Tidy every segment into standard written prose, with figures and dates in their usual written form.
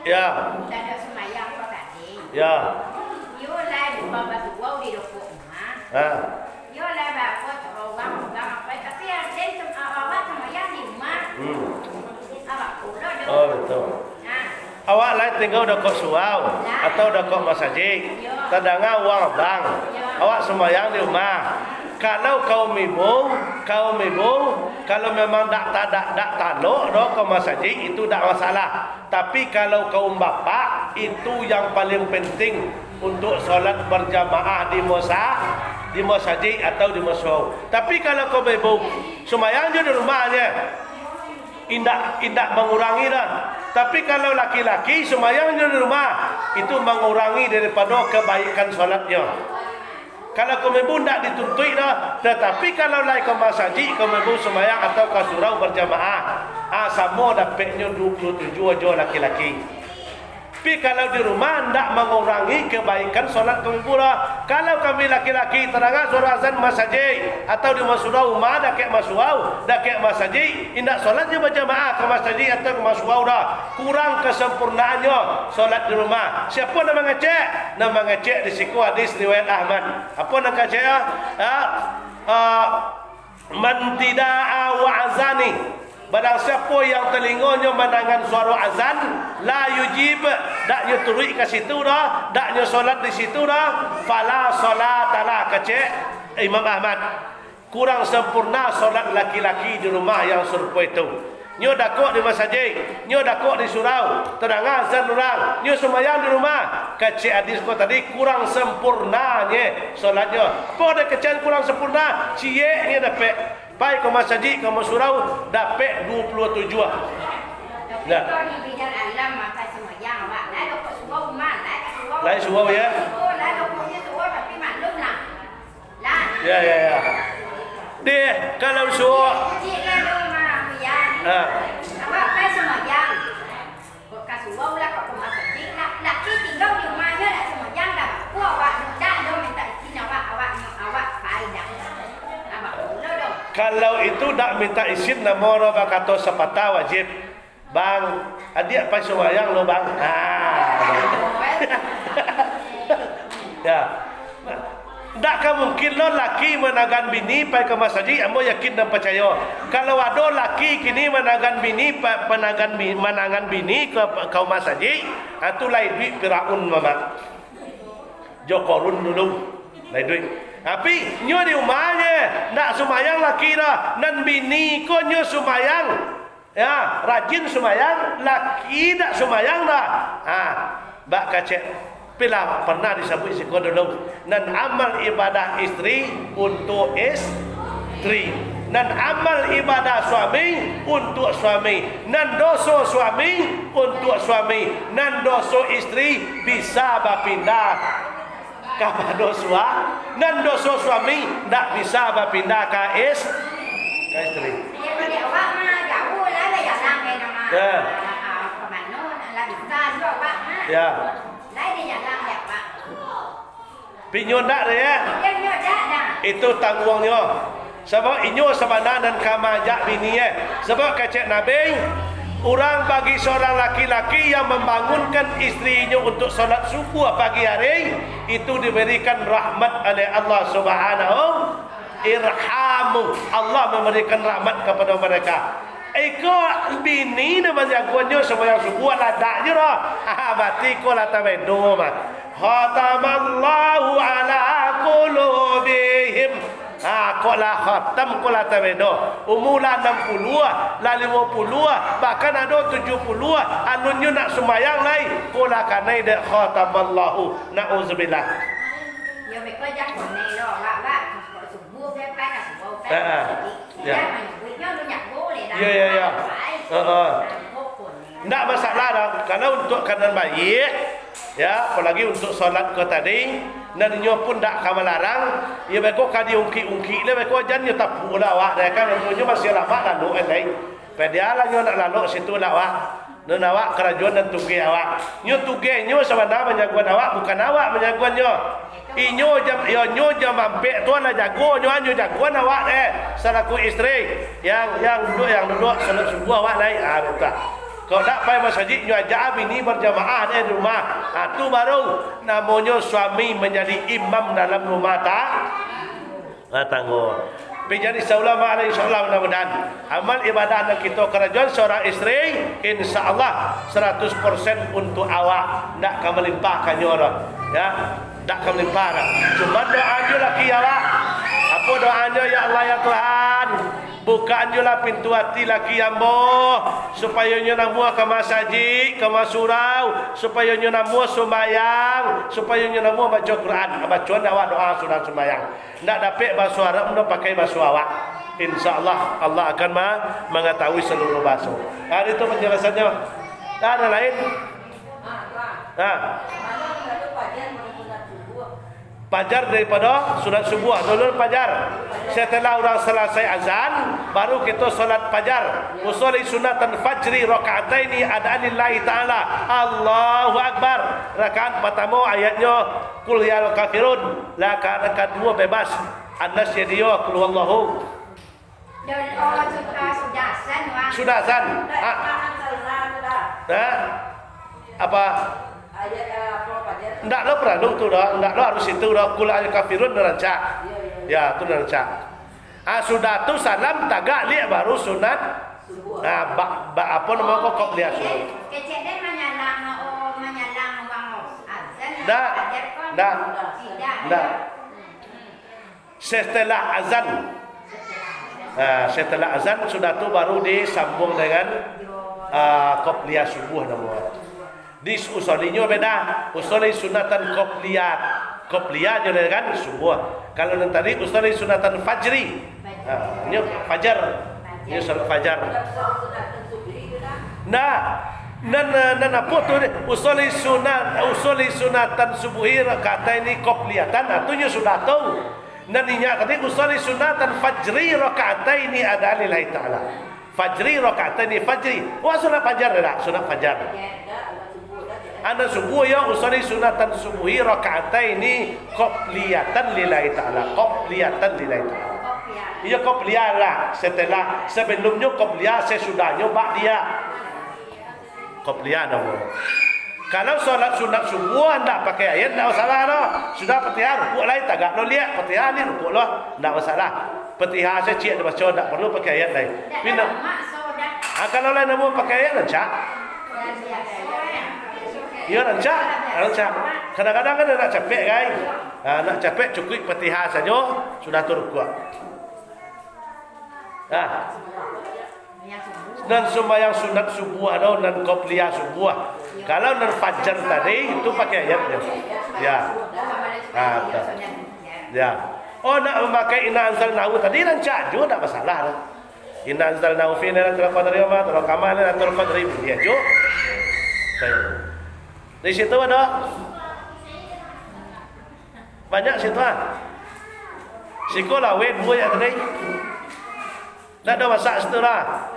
Ya. Tak ada semayang kau tadi. Ya. Yo lah di bawah suau di dapur rumah. Yo lah bawa orang apa tapi ada awak semayang di rumah. Awak pula dong. Oh betul. Awak lain tinggal dekat surau atau dekat masjid. Tadanga uang bang. Awak sembahyang di rumah. Kalau kaum ibu, kalau memang tak taluk ke masjid itu tak masalah. Tapi kalau kaum bapa itu yang paling penting untuk solat berjamaah di masjid atau di masjid. Tapi kalau kaum ibu sembahyang di rumahnya, indak mengurangi dah. Tapi kalau laki-laki sembahyang di rumah itu mengurangi daripada kebaikan solatnya. Kalau kaum ibu tidak dituntut dah. Tetapi kalau lain ke masjid, kaum ibu sembahyang atau ke surau berjamaah, sama dapatnya 27 aja laki-laki. Tapi kalau di rumah tidak mengurangi kebaikan solat kaum ibu dah. Kalau kami laki-laki terangkan suara azan masjid atau di surau rumah dah kek masjid, indak solatnya berjamaah ke masjid atau ke masjid dah. Kurang kesempurnaannya solat di rumah. Siapa nak mengecek? Nak mengecek di siku hadis riwayat Ahmad. Apa nak cek? Man tidak wa'azani. Barang siapa yang telinganya mendengar suara azan, la yujib, dak nya turut ke situ dah, dak nya solat di situ dah, fala salatalah kecek Imam Ahmad. Kurang sempurna solat laki-laki di rumah yang serupa itu. Nyo dakok di masjid, nyo dakok di surau, terdengar azan orang, nyo sembahyang di rumah. Kecek hadis ko tadi kurang sempurnanya solatnya. Apa ada kecek kurang sempurna? Cieknya dapat. Baik ke masjid, ke surau dapat 27. Nah. Kalau di bidang alam maka sembahyang awak lah dapat surau rumah lah surau. Lain surau ya. Oh, lah dapatnya surau tapi maklum lah. Lah. Ya. Dia kalau surau. Cik lah tu mah awak kan sembahyang. Ke surau lah ke masjid lah. Laki tinggal di rumahnya lah sembahyang dah. Awak dah dong minta izin awak baik dah. Kalau itu tak minta izin nama orang kata sepatah wajib. Bang, adik pas sembahyang lo bang. Ya. Tak kan mungkin lo laki menagan bini pai ke masjid, ambo yakin dan percaya. Kalau ada laki kini menagan bini menangan bini ke masjid, itu lain duit Firaun mama. Jokorun dulu. Lain duit. Tapi nyo di rumahnya nak sumayang laki dah, nan bini ko nyo sumayang, ya rajin sumayang, laki tak sumayang dah. Bak kacek, pila pernah disebut siko dulu, nan amal ibadah istri untuk istri, nan amal ibadah suami untuk suami, nan dosa suami untuk suami, nan dosa istri bisa berpindah kepada dosa, dan dosa suami tak bisa berpindah ke istri. Dia awak mah jauh lah dah jalan ke nama. Ya. Ke mana lah bisa juga awak mah. Ya. Lai dia jalan ya pak. Pinyon tak dia ya? Pinyon tak dah. Itu tanggungannya. Sebab inyo sebenarnya dan kamajak bini sebab kacek Nabi. Orang bagi seorang laki-laki yang membangunkan istrinya untuk solat subuh pagi hari itu diberikan rahmat oleh Allah Subhanahu irhamu. Allah memberikan rahmat kepada mereka. Iko bini nama jagoannya sembahyang subuh ladaknya dah. Berarti ko la tawedo mah. Khatamallahu ala qulubihim. Kok lah khatam kok lah tawedo. Umurlah 60 lah 50 bahkan ada 70 alunnya nak sembahyang lain. Kok lah kanai dak khatamallahu nauzubillah. Ya mereka jangan konai lo wak subuh ke pai ka subuh pai. Ya. Punya lu nyak boleh dah. Ya. Tidak masalah dah. Karena untuk keadaan baik, ya, apalagi untuk solat ke tadi, nantinya pun tak kamu larang. Ya, mereka kadi ungki-ungki, mereka jangan tapu lah wak. Kan tentunya masih lama lalu endai. Pedialah nyo nak lalu situ lah wak. Dan awak kerajaan dan tuge awak. Nyo tuge nyo sebenarnya menjagoan awak, bukan awak menjagoan nyo. Inyo jam mampek tuan lah jago nyo jagoan awak selaku istri yang duduk solat subuh awak naik betul. Kalau tak pergi masjid, nyo ajak bini berjamaah di rumah. Tu baru namanya suami menjadi imam dalam rumah tangga. Jadi seulama insya-Allah mudah-mudahan amal ibadah yang kita kerajaan seorang isteri insya-Allah 100% untuk awak ndak akan melimpahkan orang ya ndak akan melimpah cuma doa aja laki awak apa doanya ya Allah ya Tuhan bukaan julah pintu hati laki ambo supaya nyo namua ke masjid ke surau supaya nyo namua sembahyang supaya nyo namua baca Quran baca awak doa sudah sembahyang ndak dapat bahasa Arab ndak pakai bahasa awak insyaallah Allah akan mengetahui seluruh bahasa itu penjelasannya ada lain Fajar daripada sunat subuh dulu fajar. Setelah orang selesai azan, baru kita solat fajar. Usolli sunatan fajri rakaataini adanillahi taala. Allahu akbar. Rakaat pertama ayatnya qul ya kafirun. Rakaat kedua bebas. Anas ya dia qul wallahu. Dan orang sudah azan, sudah azan. Apa? Ndak lo pernah tu dah, ndak lo harus itu dah. Qul al kafirun rancak. Ya, tu rancak. Sudah tu salam tagak lihat baru sunat. Apa nama kok lihat sunat. Kecek dia menyalang wang azan. Dah. Setelah azan. Setelah azan sudah tu baru disambung dengan qobliyah subuh nama. Di usulinya beda. Usuli sunatan qobliyat. Qobliyat je kan subuh. Kalau yang tadi usuli sunatan fajri. Ini fajar. Ini salat fajar. Nan apa tu usuli sunatan subuhi rakaataini qobliyatan atunya sudah tahu. Nan ingat tadi usuli sunatan fajri rakaataini adalillahi taala. Fajri rakaataini fajri. Wah sunat fajar dah, sunat fajar. Anda subuh ya usali sunatan subuhi rakaataini qobliyatan lillahi taala. Qobliyatan lillahi taala. Ia qobliyah lah setelah sebelumnya qobliyah sesudahnya ba'diyah. Qobliyah nama. Kalau solat sunat subuh anda pakai ayat tak masalah dah. Sudah Fatihah rukuk lain tagak lo lihat Fatihah ni rukuk lo tak masalah. Fatihah saya cik ada baca tak perlu pakai ayat lain. Pindah. Kalau lain nama pakai ayat lancak. Ya rancak. Kadang-kadang kan nak capek kan. Nak capek cukup Fatihah saja sudah terukuk. Dan sembahyang sunat subuh atau dan qobliyah subuh. Kalau dan fajar tadi itu pakai ayatnya. Ya. Ya. Oh nak memakai inna anzalnahu tadi rancak juga tak masalah. Inna anzalnahu fi lailatul qadri wa ma adraka ma lailatul qadri dia juga. Di situ ada banyak situ Sekolah web dua yang tadi. Tak ada masak situ lah.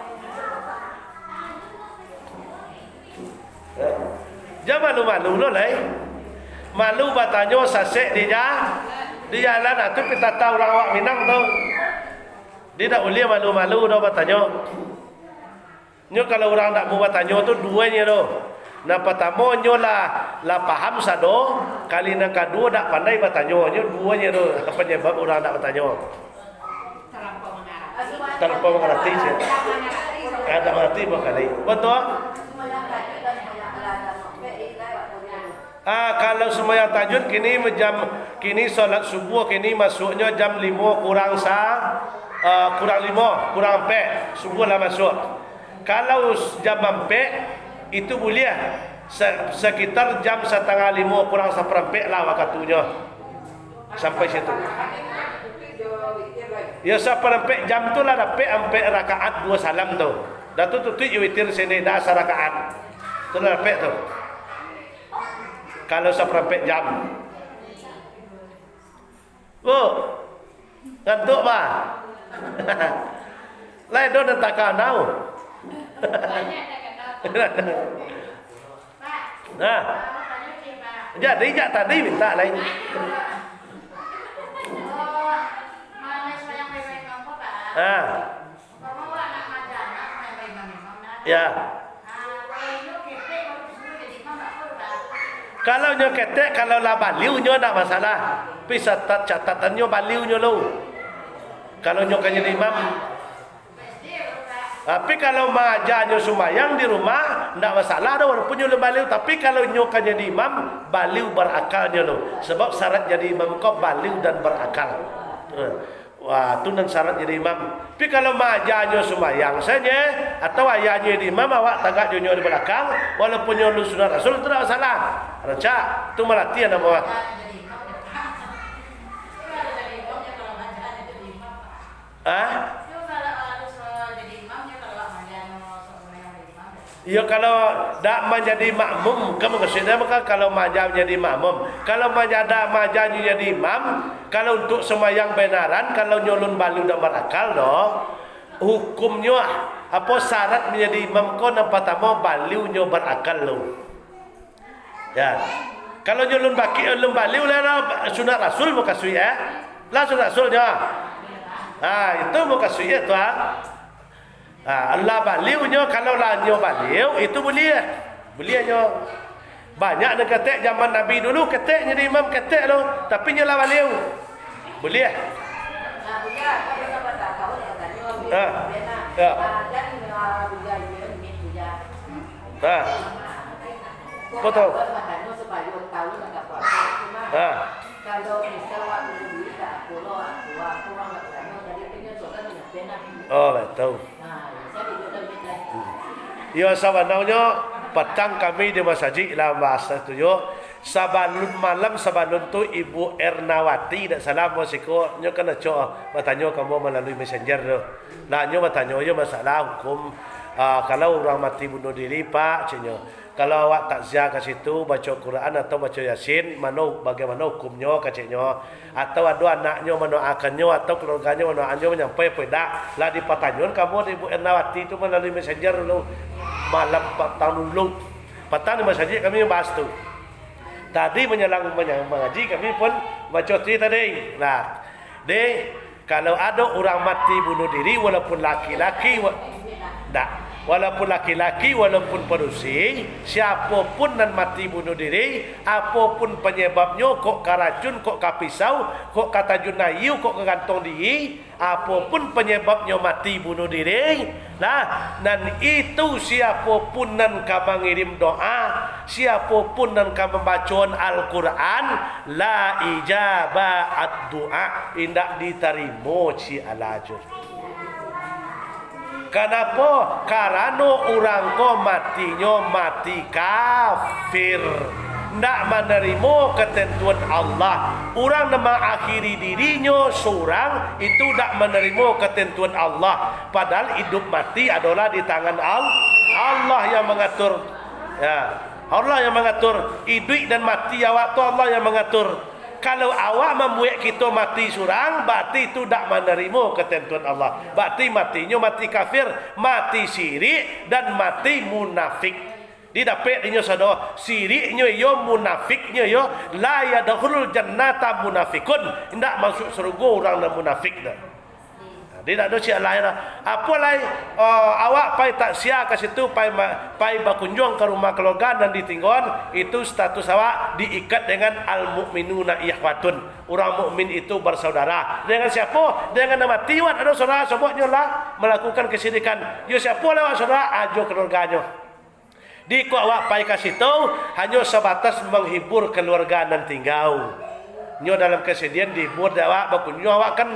Jangan malu-malu lo lah. Malu batanya sasek dia di jalan atau kita tahu orang awak Minang tu. Dia tak boleh malu-malu dah batanya. Nyo kalau orang tak buat batanya tu duanya tu. Nah pertama nyo lah paham sado, kali yang kedua tak pandai bertanya, nyo duanya tu penyebab orang tak bertanya. Terlampau mengerti je. Ada mengerti berkali. Betul? Kalau sembahyang tahajud kini solat subuh kini masuknya jam 5 kurang 5 kurang 4 subuh lah masuk. Kalau jam 4 itu boleh sekitar jam 4:30 kurang 1/4 lah waktunya sampai situ. Ya 1/4 jam tu lah dapat 4 rakaat 2 salam tu. Dah tu witir sini dah 1 rakaat. Tu lah dapat tu. Kalau 1/4 jam. Bu. Ngantuk ba? Lai do nak takkan tahu. Nah. Jadi jak tadi minta lain. Ya. Kalau nyo ketek, kalau lah baliu nyo tak masalah. Bisa catatannya baliu nyo lo. Kalau nyo kan jadi imam. Tapi kalau maja nyo sumayang di rumah, tak masalah dah walaupun nyo baliu. Tapi kalau nyo kan jadi imam, baliu berakalnya lo. Sebab syarat jadi imam kau baliu dan berakal. Wah, itu nan syarat jadi imam. Tapi kalau majanya sumayang saja atau ayahnya jadi imam, awak tagak nyo di belakang, walaupun nyo lu sunat Rasul itu tak salah. Rancak, itu melatihan nama awak. Ya kalau dak menjadi makmum, kamu kesini maka kalau majah menjadi makmum. Kalau majah jadi imam, kalau untuk semayang benaran, kalau nyolun baliu dan berakal doh, hukumnya apa syarat menjadi imam kau nampak tamu baliu nyo berakal lo. Ya, kalau nyolun baliu lah sunat Rasul muka sui lah sunat Rasulnya. Itu muka sui tu Allah baliunya kalau lah nyo baliu itu boleh nyo. Banyak nak ketek zaman Nabi dulu ketek jadi imam ketek lo, tapi nyo lah baliu. Boleh. Betul. Kalau misal waktu dulu tak pulau oh betul. Ya sebenarnya petang kami di masjid dalam bahasa tu yo sabalun malam sabalun tu Ibu Ernawati dak salam wasiko nyo kena coba bertanya kamu melalui messenger tu. Lah nyo bertanya yo masalah hukum kalau orang mati bunuh diri pak cenyo. Kalau awak takziah ke situ baca Quran atau baca Yasin, bagaimana hukumnya kaciknya? Atau ada anaknya mendoakannya atau keluarganya mendoakannya menyampai pedak lah dipertanyakan kamu di Ibu Ernawati itu melalui messenger dulu malam petang dulu. Petang di masjid kami bahas tu. Tadi menjelang mengaji kami pun baca cerita tadi. Nah, kalau ada orang mati bunuh diri walaupun laki-laki walaupun laki-laki, walaupun perusi, siapapun nan mati bunuh diri, apapun penyebabnya, kok karacun, kok kapisau, kok kata junayu, kok kegantung diri, apapun penyebabnya mati bunuh diri, nah, dan itu siapapun nan ka mengirim doa, siapapun nan ka membacaan Al-Quran, la ijabah ad-du'a, indak diterima si alajur. Kenapa? Karena orang ko matinya mati kafir, ndak menerima ketentuan Allah. Orang yang mengakhiri dirinya seorang itu ndak menerima ketentuan Allah. Padahal hidup mati adalah di tangan Allah yang mengatur. Ya, Allah yang mengatur hidup dan mati awak tu Allah yang mengatur. Kalau awak membuat kita mati surang, berarti itu tak menerima ketentuan Allah. Berarti matinya mati kafir, mati syirik dan mati munafik. Didapat ini saudara, syiriknya yo munafiknya yo la yadkhulul jannata munafikun. Tidak masuk surga orang yang munafik dah. Dia tak ada siapa lain lah. Apa lain awak pai tak sia ke situ pai berkunjung ke rumah keluarga dan ditinggal itu status awak diikat dengan al-mukminuna ikhwatun. Orang mukmin itu bersaudara. Dengan siapa? Dengan nama tiwan ada saudara sebutnya lah melakukan kesyirikan. Yo siapa lewat saudara ajo keluarganya. Di ko awak pai ke situ hanya sebatas menghibur keluarga dan tinggal. Nyo dalam kesedihan dihibur awak berkunjung awak kan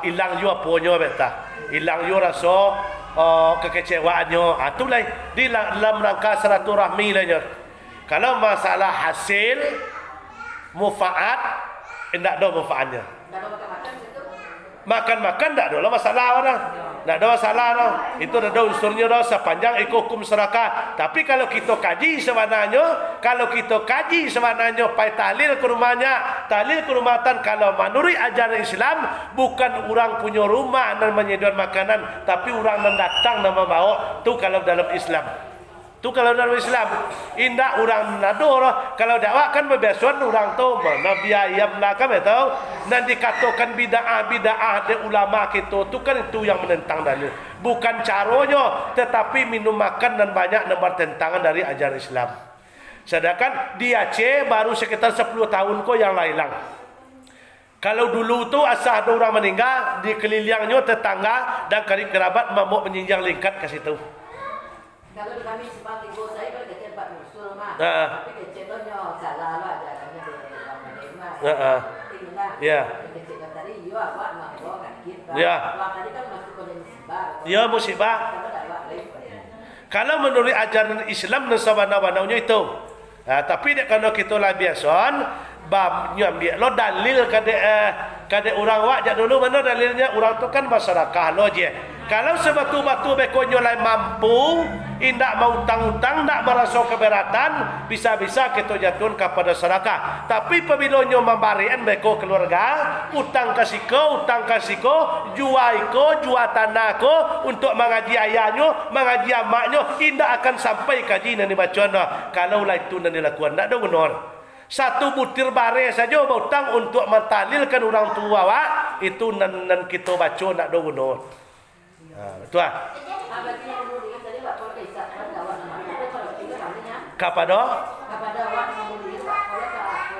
hilang juga ponyo beta. Hilang juga rasa kekecewaannya. Itulah di dalam rangka silaturahmi lahnya. Kalau masalah hasil mufaat tidak ada mufaatnya. Makan-makan tidak ada masalah dah. Tak ada masalah dah. Itu ada unsurnya dah sepanjang ikut hukum serakah. Tapi kalau kita kaji sebenarnya, pai tahlil ke rumahnya, tahlil ke rumatan kalau menurut ajaran Islam bukan orang punya rumah dan menyediakan makanan, tapi orang yang datang dan membawa. Tu kalau dalam Islam. Tu kalau dalam Islam, indah orang nador. Kalau dakwah kan berbiasuan orang tu Nabi ayam belakang betul. Dan dikatakan bid'ah de ulama kita tu kan itu yang menentang dalil. Bukan caranya, tetapi minum makan dan banyak yang bertentangan dari ajaran Islam. Sedangkan di Aceh baru sekitar 10 tahun kok yang hilang. Kalau dulu tu asal ada orang meninggal, di kelilingnya tetangga dan karib kerabat mau menyinjang lingkat ke situ. Kalau di kami seperti ibu saya kan kecil Pak Musul mah. Heeh. Tapi kecilnya salah lah jalannya di Palembang. Heeh. Tinggal. Ya. Kecil tadi yo awak mah kan kita. Ya. Awak tadi kan masuk ke musibah. Ya musibah. Kalau menurut ajaran Islam dan sabana-banaunya itu. Tapi kalau kita lah biasa, bab nyambi lo dalil kade orang wak jak dulu mana dalilnya orang tu kan masyarakat lo je. Kalau sebatu-batu bekonyo lai mampu, indak mau utang-utang, ndak merasa keberatan, bisa-bisa kita jatuh kepada sedekah. Tapi apabila nyo membarian beko keluarga, utang kasiko, jual tanah ko untuk mengaji ayahnya, mengaji amaknya, indak akan sampai kaji nan dibaca. Kalau lah itu nan dilakukan, ndak ada benar. Satu butir bare saja utang untuk mentalilkan orang tua wak, itu nan kita baca ndak ada benar. Betul ah. Kepada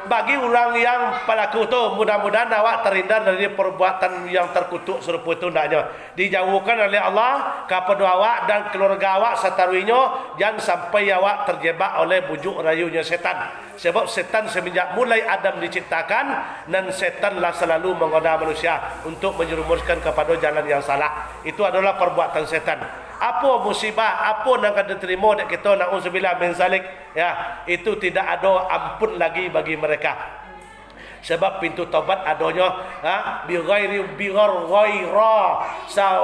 bagi orang yang pelaku tu mudah-mudahan awak terhindar dari perbuatan yang terkutuk serupa itu ndaknya. Dijauhkan oleh Allah kepada awak dan keluarga awak sataruinya jangan sampai awak terjebak oleh bujuk rayunya setan. Sebab setan semenjak mulai Adam diciptakan dan setanlah selalu menggoda manusia untuk menjerumuskan kepada jalan yang salah. Itu adalah perbuatan setan. Apa musibah, apa yang akan diterima dek kita na'udzubillah min zalik, ya, itu tidak ada ampun lagi bagi mereka. Sebab pintu taubat adanya bighairi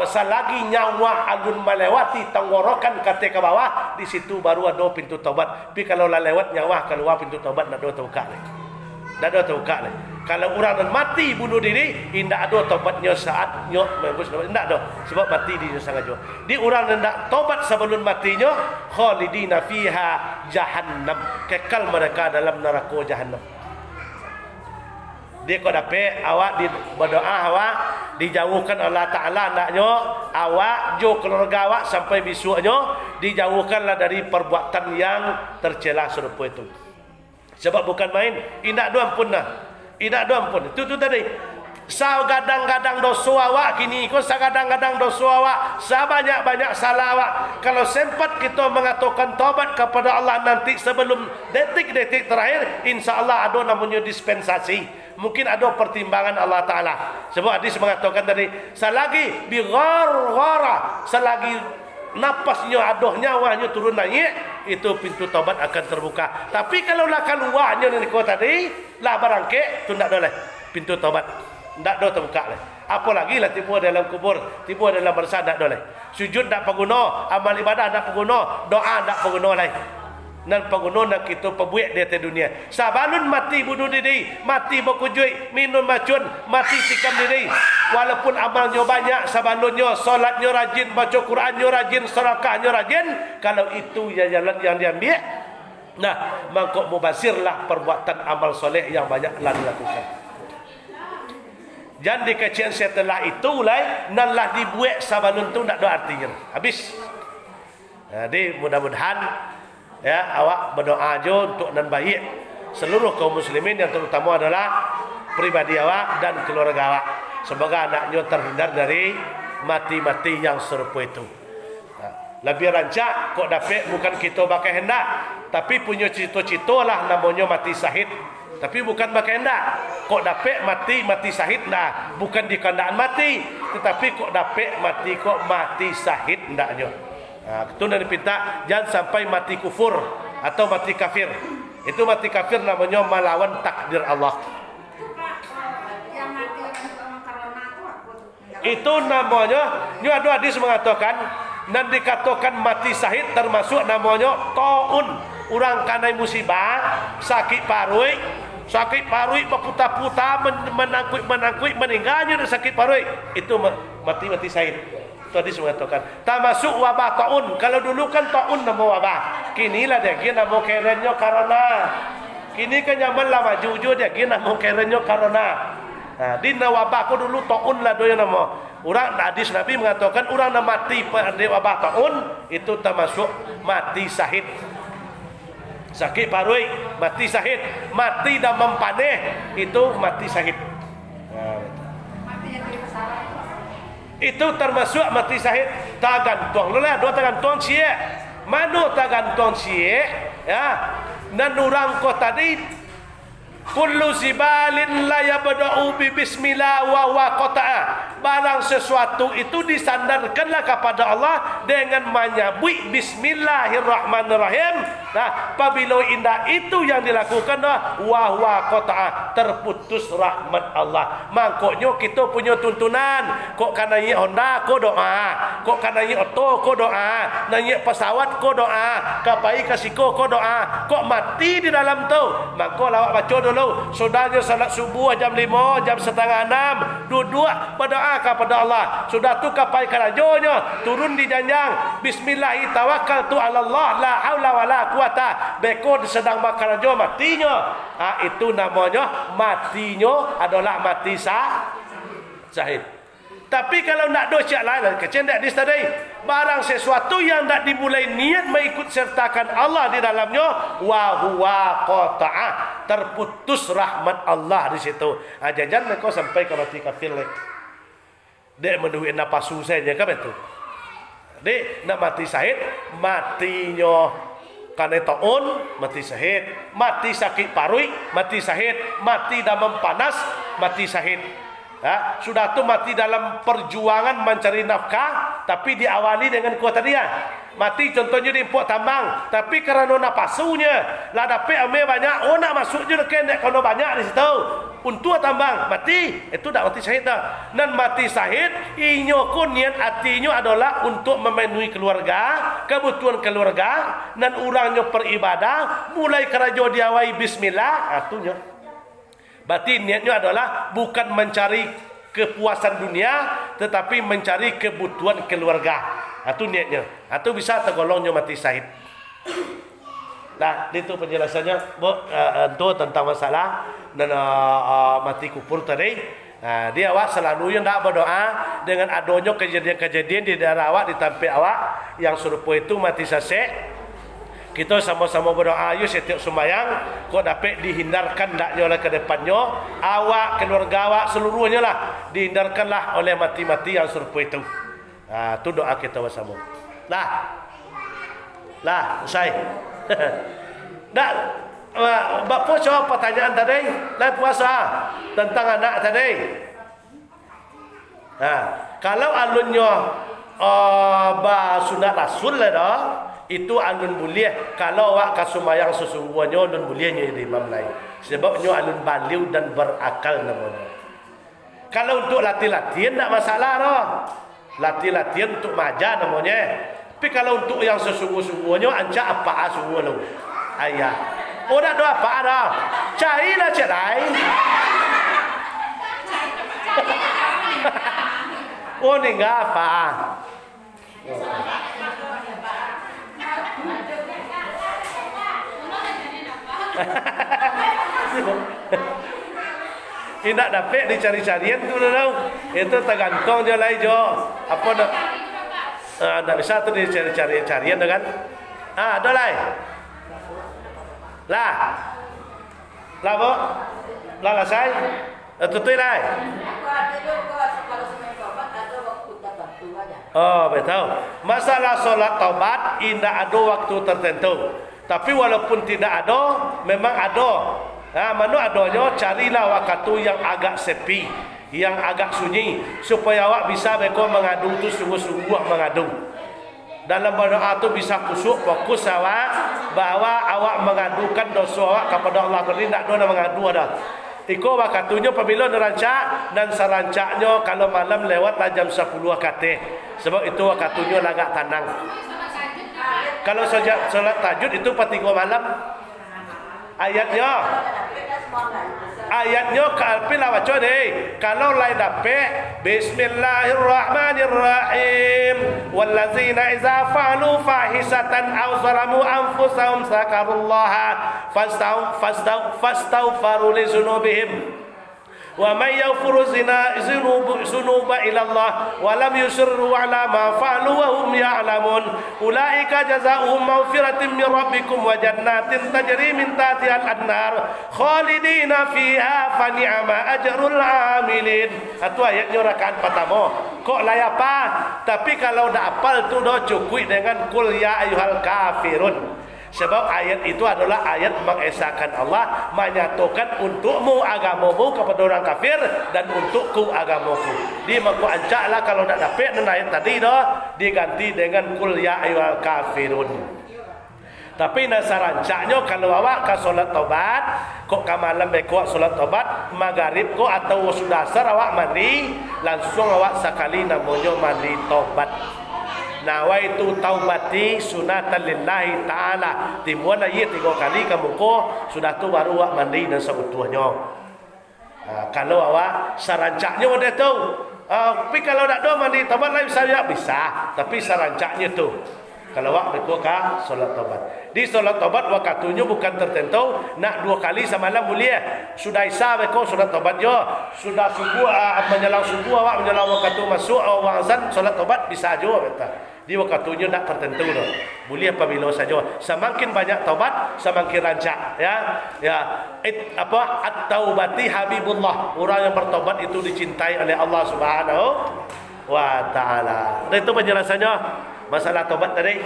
selagi nyawa alun melewati tenggorokan kata ke bawah, di situ baru ada pintu taubat. Tapi kalau lewat nyawa keluar pintu taubat nak ada taubat ni. Tak ada taubat ni. Kalau orang dan mati bunuh diri, tidak ada taubatnya saat nyok bagus, tidak ada. Sebab mati dia sangat jauh. Di orang yang tak taubat sebelum matinya, khalidina fiha jahannam, kekal mereka dalam neraka jahannam. Dia kau dapat awak di berdoa awak dijauhkan Allah Taala naknya awak jo keluarga awak sampai besoknya dijauhkanlah dari perbuatan yang tercela serupa itu. Sebab bukan main, indak do ampun dah. Indak do ampun. Itu tadi. Sa gadang-gadang dosa awak kini ko sa gadang-gadang dosa awak, sa banyak-banyak salah awak. Kalau sempat kita mengatakan taubat kepada Allah nanti sebelum detik-detik terakhir, insya-Allah ada namanya dispensasi. Mungkin ada pertimbangan Allah Taala. Sebab hadis mengatakan tadi, selagi bighar-ghara, selagi napasnya adoh nyawanya turun naik, itu pintu taubat akan terbuka. Tapi kalau lah keluarnya ni ko tadi, lah barangke tu ndak boleh pintu taubat. Tak ada terbuka leh. Apalagi lah tiba dalam kubur, tiba dalam barzah tak ada leh. Sujud tak berguna, amal ibadah tak berguna, doa tak berguna leh. Dan berguna nak kita perbuat di atas dunia. Sabalun mati bunuh diri, mati berkujui, minum racun, mati tikam diri. Walaupun amalnya banyak, sabalunnya, solatnya rajin, baca Qurannya rajin, sedekahnya rajin, kalau itu yang jalan yang diambil, nah, maka mubazirlah perbuatan amal soleh yang banyak telah dilakukan. Jangan dikacian setelah itu nanlah dibuat sabalun tu tak ada artinya. Habis. Jadi mudah-mudahan ya awak berdoa aja untuk nan baik seluruh kaum muslimin yang terutama adalah pribadi awak dan keluarga awak. Semoga anaknya terhindar dari mati-mati yang serupa itu. Lebih rancak kok dapat bukan kita pakai hendak, tapi punya cita-cita lah namanya mati syahid. Tapi bukan pakai hendak. Kok dapat mati syahid dah. Bukan di keadaan mati, tetapi kok dapat mati syahid ndaknya. Itu yang dipinta, jangan sampai mati kufur atau mati kafir. Itu mati kafir namanya melawan takdir Allah. Itu namanya, ini ada hadis mengatakan, dan dikatakan mati syahid termasuk namanya taun. Orang kanai musibah, sakit parui berputar-putar menangkut meninggalnya dari sakit parui, itu mati syahid. Itu hadis mengatakan termasuk wabah taun. Kalau dulu kan taun nama wabah, kini lah dia nama kerennya corona. Kini kan zaman lama jujur dia nama kerennya corona. Di wabah ko dulu taun lah doya nama. Orang hadis Nabi mengatakan orang nak mati pada wabah taun itu termasuk mati syahid. sakit parui, mati syahid, mati demam panih, itu mati syahid. Itu termasuk mati syahid. Tergantung lah, dua tergantung cie. Manu tergantung cie, ya. Dan orang ko tadi kullu zibalin la yabda'u bi bismillah wa huwa qata'a. Barang sesuatu itu disandarkanlah kepada Allah dengan menyebut bismillahirrahmanirrahim. Nah, apabila indah itu yang dilakukan wa huwa qata'a, terputus rahmat Allah. Makanya kita punya tuntunan, kok kana yi Honda ko doa, kok kana yi auto ko doa, naik pesawat ko doa, kapai kasiko ko doa, kok mati di dalam tu. Maka lawak baca dulu, sudahnya salat subuh jam 5, jam setengah 6, duduk berdoa kepada Allah. Sudah tu kapai kerajonya, turun di janjang, bismillah tawakkaltu ala Allah, la haula wala quwata. Beko sedang bakarajo matinya. Itu namanya matinya adalah mati syahid. Tapi kalau nak dosa lain, kecil tak disadari, barang sesuatu yang tak dimulai niat mengikut sertakan Allah di dalamnya, wa huwa qata'ah, terputus rahmat Allah di situ. Jajan mereka sampai ke mati kafir lek. Dek menduit napasu saja kan itu. Dek nak mati syahid, matinya karena taun mati syahid, mati sakit parui mati syahid, mati demam panas mati syahid. Ya, sudah tu mati dalam perjuangan mencari nafkah, tapi diawali dengan kuat tadi ya. Mati contohnya di empuk tambang, tapi kerana napasunya lah dapat ame banyak, nak masuk je dekat kono banyak di situ. Untuk tambang mati, itu dah mati syahid dah. Dan mati syahid inyo kun niat hatinya adalah untuk memenuhi keluarga, kebutuhan keluarga, dan orangnya beribadah, mulai kerajo diawai bismillah, atunya. Berarti niatnya adalah bukan mencari kepuasan dunia, tetapi mencari kebutuhan keluarga. Itu niatnya. Itu bisa tergolongnya mati syahid. Nah, itu penjelasannya itu tentang masalah dan mati kufur tadi. Dia awak selalu yang tak berdoa dengan adanya kejadian-kejadian di daerah awak, di tempat awak yang serupa itu mati syahid. Kita sama-sama berdoa, ayo setiap sembahyang kau dapat dihindarkan daknya oleh ke depannya, awak, keluarga awak seluruhnya lah dihindarkanlah oleh mati-mati yang serupa itu. Itu doa kita bersama. Lah, selesai. Dah, Bapak jawab pertanyaan tadi, lain puasa tentang anak tadi. Kalau alunnya sunat rasul lah dah. Itu alun boleh kalau awak kasumayang sesungguhnya alun bolehnya di imam lain. Sebabnya alun baliu dan berakal namanya. Kalau untuk latih-latihan tak masalah dah. Latih-latihan untuk maja namanya. Tapi kalau untuk yang sesungguh-sungguhnya ancak apa sungguh lu. Ayah. Oh dak doa apa dah. Carilah cerai. Oh ni apa? Tidak dapat dicari-carian tu dah. Itu tergantung dia lain jo. Apa dah? Tak bisa tu dicari-carian dengan. Ada lain. Lah, bo. Lah saya. Tutup lain. Oh betul. Masalah solat taubat tidak ada waktu tertentu. Tapi walaupun tidak ada, memang ada. Mana adanya, carilah waktu yang agak sepi, yang agak sunyi, supaya awak bisa mereka mengadu tu sungguh-sungguh mengadu. Dalam berdoa tu bisa kusuk, fokus awak, bahwa awak mengadukan dosa awak kepada Allah. Kalau tidak ada mengadu ada. Iko waktunya apabila nerancak dan serancaknya kalau malam lewatlah jam 10 akatih. Sebab itu waktunya agak tenang. Kalau solat tahajud itu patigo malam. Ayatnya kalpilah baca deh. Kalau lain dapat bismillahirrahmanirrahim wallazina iza fa'alu fahisatan aw zalamu anfusahum zakarullaha fastaghfaru li dzunubihim Wa may yaghfiru zunuba ila Allah wa lam yusirru ala ma fa'alu wa hum ya'lamun. Ulaika jazaohum maghfiratin min rabbikum wa jannatin tajri min tahtiha al-anhar khalidina fiha fa ni'ma ajrul 'amilin. Itu ayatnya rakaat pertama. Kok layak apa? Tapi kalau dah hafal tu dah cukup dengan qul ya ayyuhal kafirun. Sebab ayat itu adalah ayat mengesahkan Allah, menyatukan untukmu agamamu kepada orang kafir dan untukku agamaku. Dia maku anjaklah kalau tak dapat dengan ayat tadi dah diganti dengan qul ya ayyuhal kafirun. Tapi nasarancaknya kalau awak ke solat taubat, kok ke malam bekok solat taubat, magharib kok atau sudah asar awak mandi, langsung awak sekali namanya mandi taubat. Nawaitu taubati sunatan lillahi ta'ala. Timuan ayat 3 kali kamu ko sudah tu baru awak mandi dan seutuhnya. Kalau awak sarancaknya ada tu. Tapi kalau tak ada mandi taubat lain saya bisa. Tapi sarancaknya tu. Kalau awak berkuah solat taubat. Di solat taubat waktunya bukan tertentu. Nak 2 kali semalam boleh. Sudah isya berkuah solat taubat jo. Sudah subuh menjelang subuh awak menjelang waktu masuk awak azan solat taubat bisa jo kata. Di waktunya tak tertentu dah. Boleh apabila saja. Semakin banyak taubat, semakin rancak. Ya, at-taubati habibullah. Orang yang bertaubat itu dicintai oleh Allah Subhanahu wa Taala. Dan itu penjelasannya masalah taubat tadi.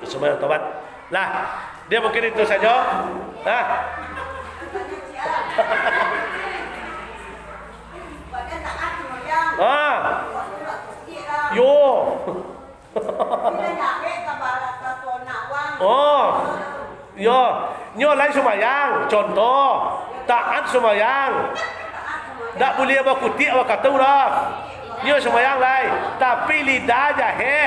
Semua taubat. Lah, dia mungkin itu saja. Yo. Oh, yo, nyo lain sembahyang. Contoh, taat sembahyang. Tak boleh berkutik awak kata dah. Nyo sembahyang lain, tapi lidah jahe.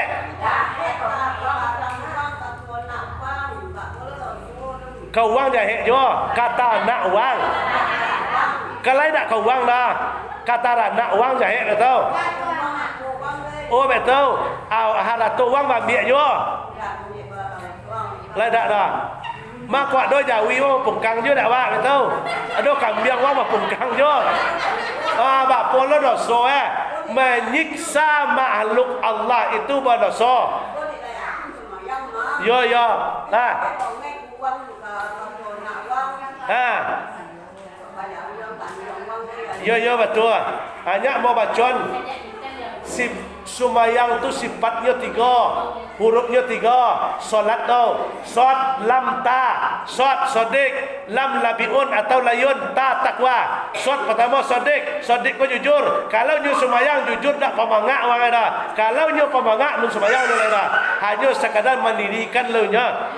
Kau uang jahe jo, kata nak uang. Kalau tak kau uang dah, kata nak uang jahe betul. Oh betul. Halato uang ambil jo. Lai tak dah. Mak kuat do jawi mo pungkang jo dak wa betul. Ado kambing wa ma pungkang jo. Bak polo dosa menyiksa makhluk Allah itu berdosa. Yo. Yo betul. Hanya mau bacon. Sumayang tu sifatnya 3, hurufnya 3. Solat tu sod lam ta, sod sodik, lam labiun atau layun ta takwa. Sod pertama sodik, sodik kau jujur. Kalau nyu sumayang jujur tak pemangak orang ada. Kalau nyu pemangak nun sumayang nun ada. Hanya sekadar mendirikan lu nya.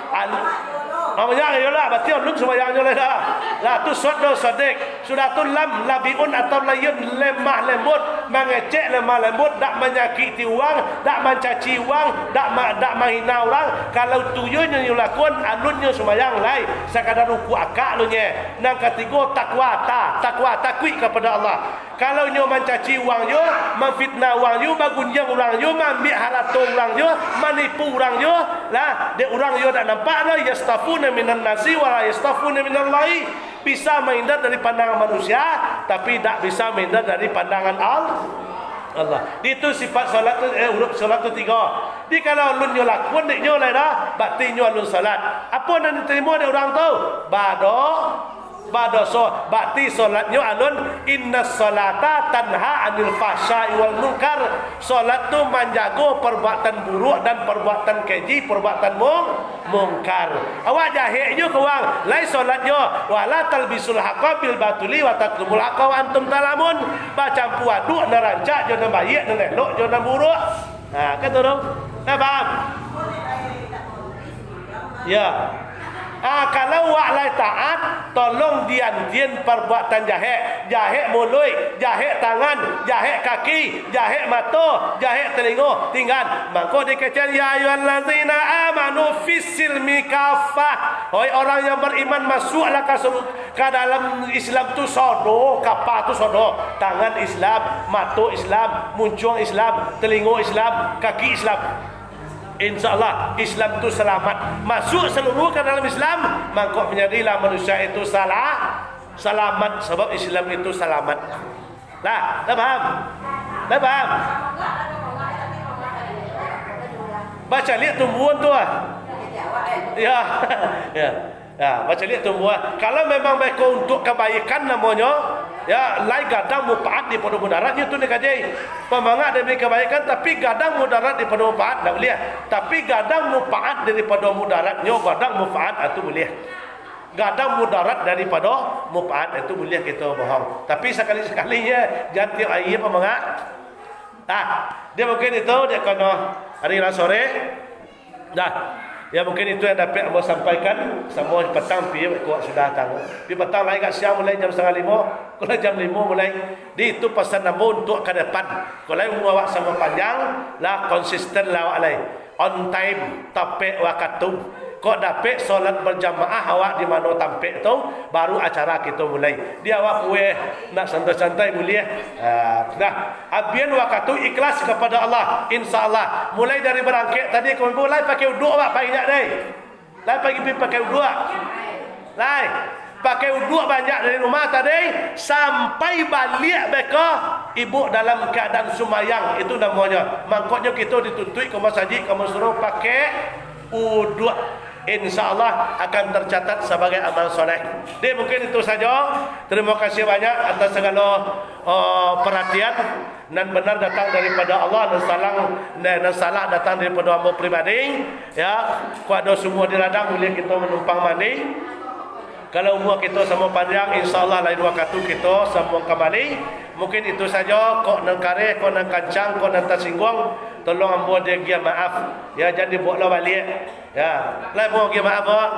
Namanya ayolah betul lu sumayang nun ada. Lah tu sod do sodik. Sudah tu lam labiun atau layun lemah lembut, mengecek lemah lembut, tak menyakiti orang, tak mencaci orang, tak menghina orang. Kalau tuyunya yang lakukan alunnya sembahyang lain sekadar ruku akak lu nya. Nang ketiga takwa takwi kepada Allah. Kalau nyo mencaci orang yo, memfitnah orang yo, bagunjang orang yo, ambil halato orang yo, menipu orang yo, lah de orang yo tak nampak lah yastafuna minan nasi wa la yastafuna minallahi. Bisa menghindar dari pandangan manusia, tapi tak bisa menghindar dari pandangan Allah. Itu sifat solat tu huruf solat tu 3. Di kalau ulun nyo lakukan dik nyo lah dah, bakti nyo ulun solat. Apa yang diterima dari orang tu? Badoso bakti solatnya alun inna salata tanha anil fahsya'i wal munkar. Solat tu menjaga perbuatan buruk dan perbuatan keji, perbuatan mungkar. Awak jahilnya ke orang lain solatnya wala talbisul haqqa bil batuli wa taqtumul haqqa wa antum talamun. Bacampur aduk nerancak jangan baik dan elok jangan buruk. Kata dong. Faham? Ya. Kalau awak lai taat, tolong dian perbuatan jahe mulut, jahe tangan, jahe kaki, jahe mata, jahe telinga, tinggal. Maka dikecil ya ayyuhallazina amanu fis-silmi kafah. Oi orang yang beriman masuklah ke dalam Islam tu sodo, kafah tu sodo. Tangan Islam, mata Islam, muncung Islam, telinga Islam, kaki Islam. InsyaAllah Islam itu selamat. Masuk seluruh ke dalam Islam, maka menjadilah manusia itu Selamat sebab Islam itu selamat. Lah, dah faham? Dah faham? Baca lihat tumbuhan tu ah. Ya. Ya. Ya, baca lihat tumbuhan. Kalau memang mereka untuk kebaikan namanya, ya, lai gadang mufaat di pada mudaratnya tu dikaji. Pemangak demi kebaikan tapi gadang mudarat di pada mufaat tak boleh. Tapi gadang mufaat daripada mudaratnya, gadang mufaat itu boleh. Gadang mudarat daripada mufaat itu boleh kita bohong. Tapi sekali-sekalinya jangan tiap hari pemangak. Dia mungkin itu dia kena hari sore. Dah. Ya mungkin itu yang dapat saya sampaikan. Semua petang pergi kuat sudah datang. Pergi petang lagi kat siang mulai jam 4:30. Kalau jam 5 mulai. Di itu pasal nama untuk ke depan. Kalau awak sama panjang lah konsisten lah awak lai. On time tapek waktu. Kok dapat solat berjamaah awak di mana tampek tu baru acara kita mulai. Dia awak kuih nak santai-santai boleh. Nah, abian waktu ikhlas kepada Allah. Insya-Allah. Mulai dari berangkat tadi kau mulai pakai uduk awak banyak deh. Lai pagi pakai uduk. Lai pakai uduk banyak dari rumah tadi sampai balik mereka ibu dalam keadaan sumayang itu namanya. Makanya kita dituntut ke masjid kamu suruh pakai uduk. InsyaAllah akan tercatat sebagai amal soleh. Dia mungkin itu saja. Terima kasih banyak atas segala perhatian. Dan benar datang daripada Allah dan salah datang daripada hamba pribadi. Ya, kalau semua di ladang boleh kita menumpang mandi. Kalau umur kita sama panjang, insyaAllah lain waktu kita semua kembali. Mungkin itu saja. Kok nak kareh, kok nak kancang, kok nak tersinggung, tolong ambo dia gia maaf. Ya, jangan dibuatlah balik. Ya, lai mau gia maaf kok.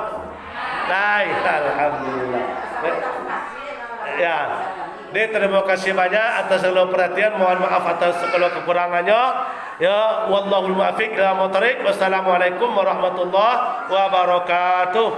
Lai, alhamdulillah. Ya. Dia terima kasih banyak atas segala perhatian. Mohon maaf atas segala kekurangannya. Ya, wallahul muwaffiq ila muthariq. Wassalamualaikum warahmatullahi wabarakatuh.